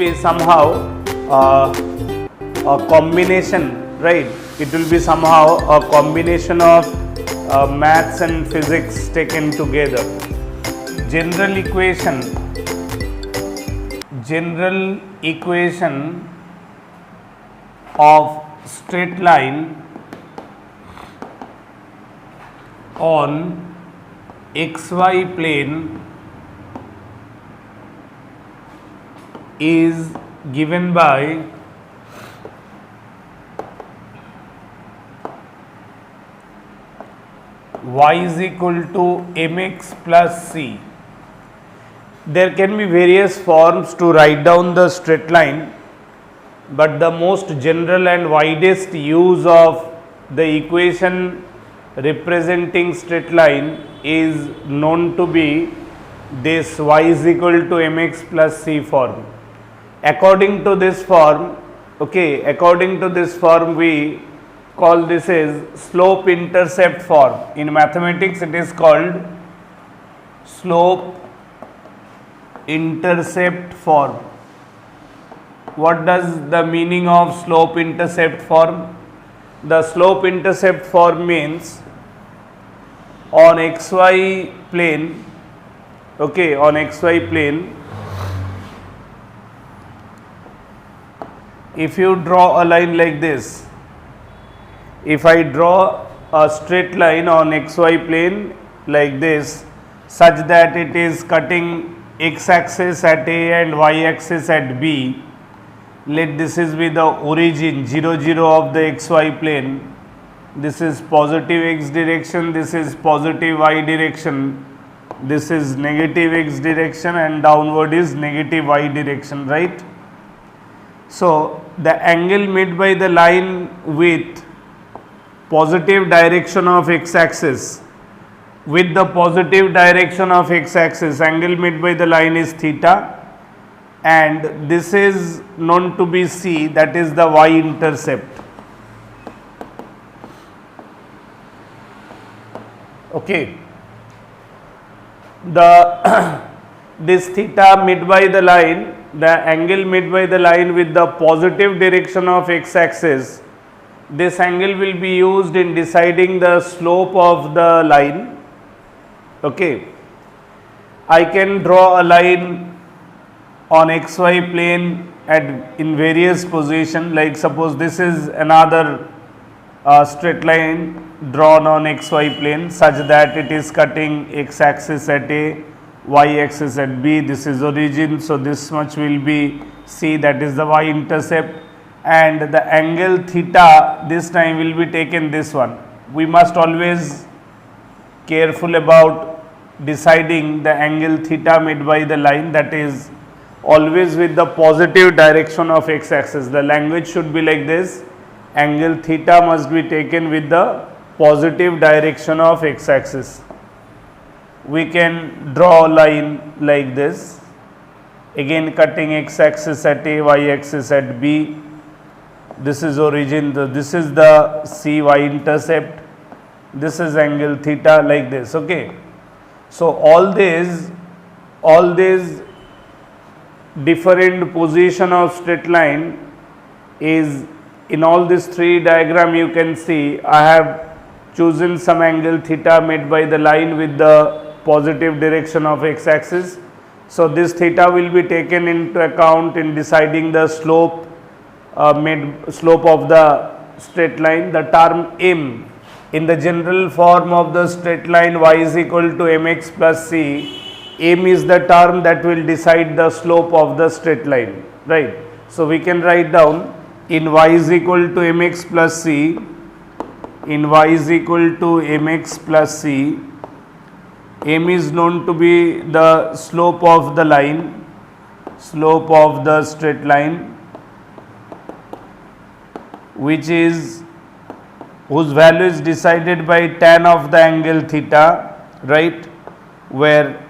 be somehow a combination, right? It will be somehow a combination of maths and physics taken together. General equation of straight line on xy plane is given by y is equal to mx plus c. There can be various forms to write down the straight line, but the most general and widest use of the equation representing straight line is known to be this y is equal to mx plus c form. According to this form, we call this as slope intercept form. In mathematics it is called slope intercept form. What does the meaning of slope intercept form? The slope intercept form means on xy plane, if you draw a line like this, if I draw a straight line on xy plane like this, such that it is cutting x axis at A and y axis at B, let this is be the origin 0 0 of the xy plane. This is positive x direction, this is positive y direction, this is negative x direction, and downward is negative y direction, right? So the angle made by the line with positive direction of x axis, with the positive direction of x axis, angle made by the line is theta, and this is known to be c, that is the y intercept. Okay, this theta made by the line, the angle made by the line with the positive direction of x axis, this angle will be used in deciding the slope of the line. Okay, I can draw a line on xy plane in various position, like suppose this is another straight line drawn on xy plane such that it is cutting x axis at A, y axis at B. This is origin, so this much will be c, that is the y intercept, and the angle theta this time will be taken this one. We must always careful about deciding the angle theta made by the line, that is always with the positive direction of x axis. The language should be like this: angle theta must be taken with the positive direction of x axis. We can draw a line like this, again cutting x axis at A, y axis at B. This is origin, this is the c, y intercept, this is angle theta, like this. Okay, so all these different position of straight line is in all these three diagram. You can see I have chosen some angle theta made by the line with the positive direction of x axis. So this theta will be taken into account in deciding the slope of the straight line. The term m in the general form of the straight line y is equal to mx plus c, m is the term that will decide the slope of the straight line, right? So we can write down in y is equal to mx plus c, in y is equal to mx plus c, m is known to be the slope of the line, slope of the straight line, whose value is decided by tan of the angle theta, right, where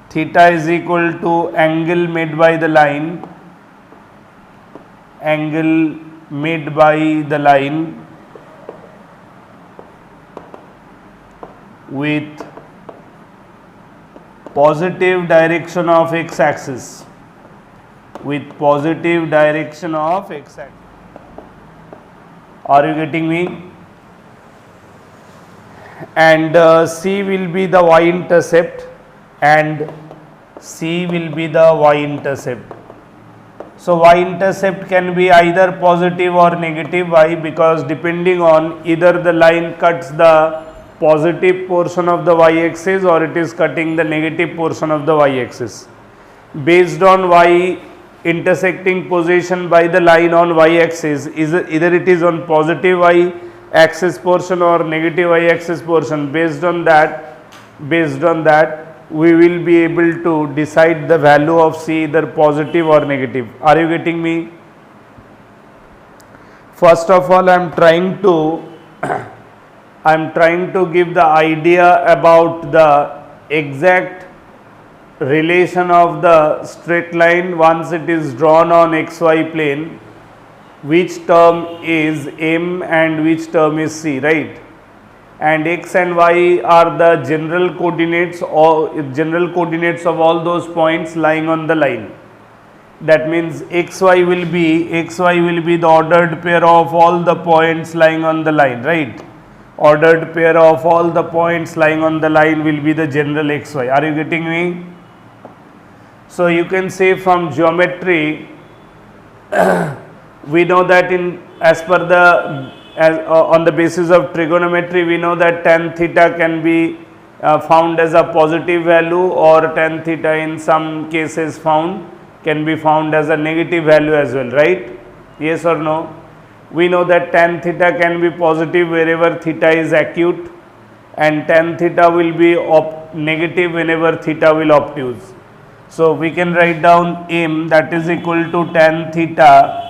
theta is equal to angle made by the line, with positive direction of x axis. with positive direction of x axis. Are you getting me? And C will be the y intercept and C will be the y intercept. So y intercept can be either positive or negative. Why? Because depending on either the line cuts the positive portion of the y axis or it is cutting the negative portion of the y axis. Based on y intersecting position by the line on y axis, either it is on positive y axis portion or negative y axis portion. Based on that we will be able to decide the value of C either positive or negative. Are you getting me? First of all, I am trying to give the idea about the exact relation of the straight line once it is drawn on xy plane, which term is M and which term is C, right? And x and y are the general coordinates of all those points lying on the line. That means xy will be the ordered pair of all the points lying on the line, right? Ordered pair of all the points lying on the line will be the general xy. Are you getting me? So you can say from geometry we know that on the basis of trigonometry, we know that tan theta can be found as a positive value, or tan theta in some cases can be found as a negative value as well, right? Yes or no? We know that tan theta can be positive wherever theta is acute, and tan theta will be negative whenever theta will obtuse. So we can write down M, that is equal to tan theta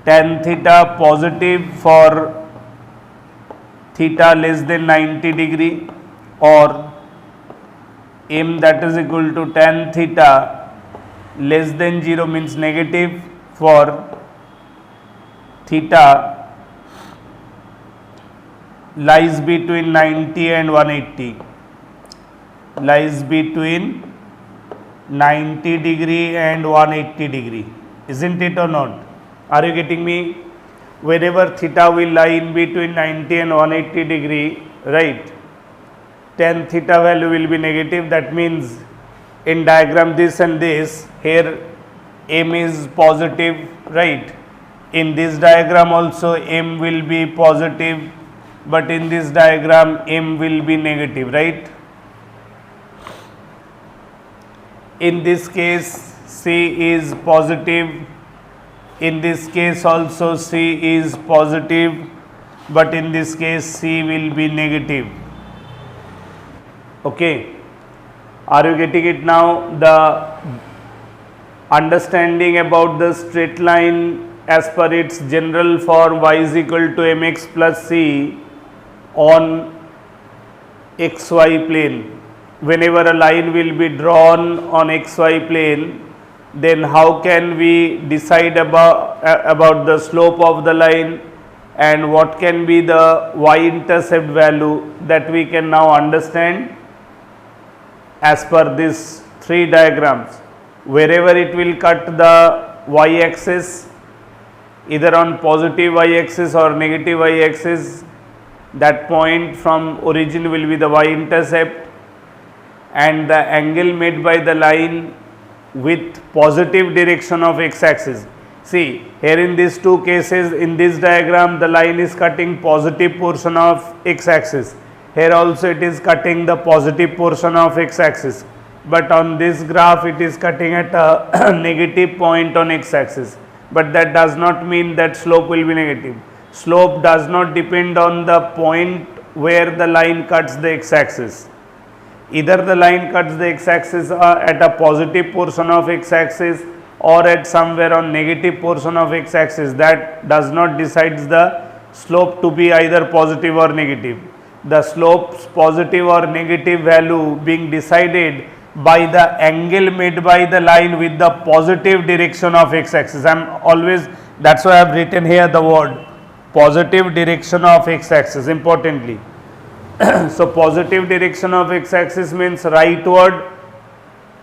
tan theta positive for theta less than 90 degree, or M that is equal to tan theta less than 0 means negative for theta lies between 90 and 180, lies between 90 degree and 180 degree, isn't it or not? Are you getting me? Whenever theta will lie in between 90 and 180 degree, right, tan theta value will be negative. That means in diagram this and this, here M is positive, right? In this diagram also M will be positive, but in this diagram M will be negative, right? In this case C is positive, in this case also C is positive, but in this case C will be negative. Okay, are you getting it now? The understanding about the straight line as per its general form y is equal to mx plus c on xy plane. Whenever a line will be drawn on xy plane, then how can we decide about the slope of the line and what can be the y-intercept value, that we can now understand as per these three diagrams. Wherever it will cut the y-axis, either on positive y-axis or negative y-axis, that point from origin will be the y-intercept, and the angle made by the line with positive direction of x-axis. See, here in these two cases, in this diagram the line is cutting positive portion of x-axis. Here also it is cutting the positive portion of x-axis, but on this graph it is cutting at a negative point on x-axis. But that does not mean that slope will be negative. Slope does not depend on the point where the line cuts the x-axis. Either the line cuts the x-axis at a positive portion of x-axis or at somewhere on negative portion of x-axis. That does not decides the slope to be either positive or negative. The slope's positive or negative value being decided by the angle made by the line with the positive direction of x-axis. That's why I have written here the word positive direction of x-axis importantly. So positive direction of x-axis means rightward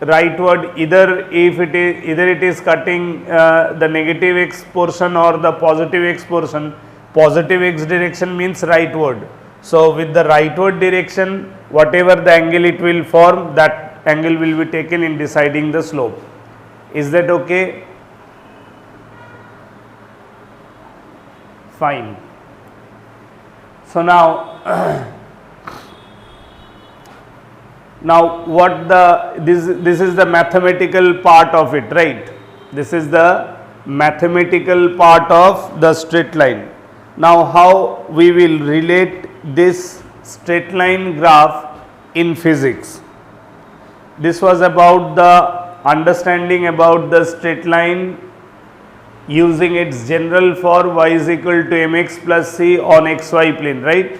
rightward, either it is cutting the negative x portion or the positive x portion. Positive x direction means rightward. So with the rightward direction, whatever the angle it will form, that angle will be taken in deciding the slope. Is that okay? Fine. So now now what this is the mathematical part of it, right? This is the mathematical part of the straight line. Now how we will relate this straight line graph in physics? This was about the understanding about the straight line using its general for y is equal to mx plus c on xy plane, right?